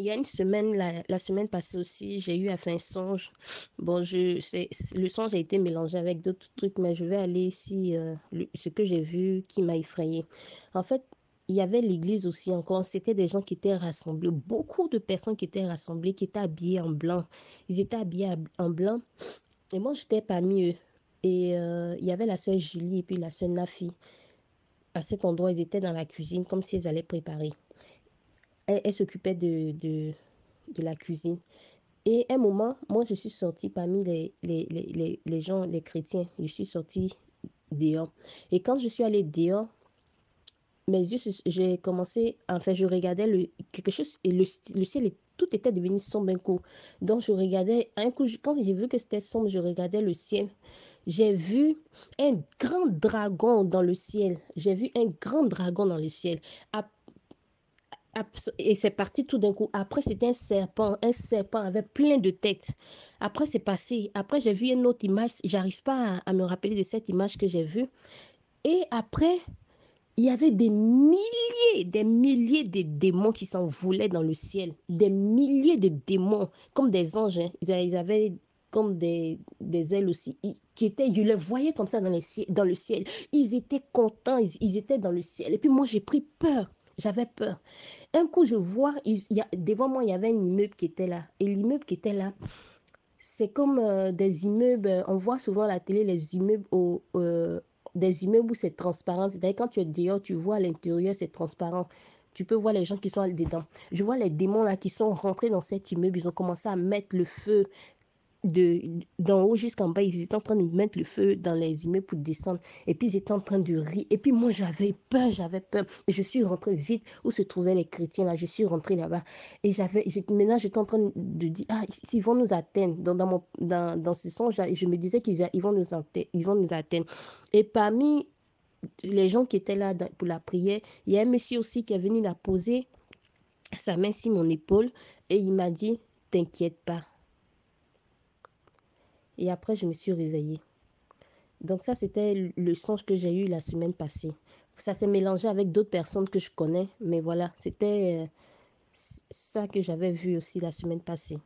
Il y a une semaine, la semaine passée aussi, j'ai eu à faire un songe. Bon, le songe a été mélangé avec d'autres trucs, mais je vais aller ici, ce que j'ai vu qui m'a effrayée. En fait, il y avait l'église aussi encore. C'était des gens qui étaient rassemblés, beaucoup de personnes qui étaient rassemblées, qui étaient habillées en blanc. Ils étaient habillés en blanc et moi, j'étais parmi eux. Et il y avait la sœur Julie et puis la sœur Nafi. À cet endroit, ils étaient dans la cuisine comme s'ils allaient préparer. Elle s'occupait de la cuisine. Et un moment, moi, je suis sortie parmi les gens, les chrétiens. Je suis sortie dehors. Et quand je suis allée dehors, mes yeux, j'ai commencé, enfin, je regardais quelque chose et le ciel, tout était devenu sombre un coup. Donc, je regardais, un coup, quand j'ai vu que c'était sombre, je regardais le ciel. J'ai vu un grand dragon dans le ciel. J'ai vu un grand dragon dans le ciel. Et c'est parti tout d'un coup. Après, c'était un serpent. Un serpent avec plein de têtes. Après, c'est passé. Après, j'ai vu une autre image. J'arrive pas à me rappeler de cette image que j'ai vue. Et après, il y avait des milliers de démons qui s'envolaient dans le ciel. Des milliers de démons, comme des anges. Hein. Ils avaient comme des ailes aussi, je les voyais comme ça dans le ciel. Ils étaient contents, ils étaient dans le ciel. Et puis moi, j'ai pris peur. J'avais peur. Un coup, je vois, devant moi, il y avait un immeuble qui était là. Et l'immeuble qui était là, c'est comme des immeubles, on voit souvent à la télé les immeubles des immeubles où c'est transparent. C'est-à-dire quand tu es dehors, tu vois à l'intérieur, c'est transparent. Tu peux voir les gens qui sont dedans. Je vois les démons là qui sont rentrés dans cet immeuble, ils ont commencé à mettre le feu d'en haut jusqu'en bas, ils étaient en train de mettre le feu dans les immeubles pour descendre. Et puis, ils étaient en train de rire. Et puis, moi, j'avais peur, j'avais peur. Et je suis rentrée vite où se trouvaient les chrétiens, là. Je suis rentrée là-bas. Et maintenant, j'étais en train de dire, ah, ils vont nous atteindre. Dans ce sens, je me disais ils vont nous atteindre. Ils vont nous atteindre. Et parmi les gens qui étaient là pour la prière, il y a un monsieur aussi qui est venu la poser sa main sur mon épaule. Et il m'a dit, t'inquiète pas. Et après, je me suis réveillée. Donc ça, c'était le songe que j'ai eu la semaine passée. Ça s'est mélangé avec d'autres personnes que je connais, mais voilà, c'était ça que j'avais vu aussi la semaine passée.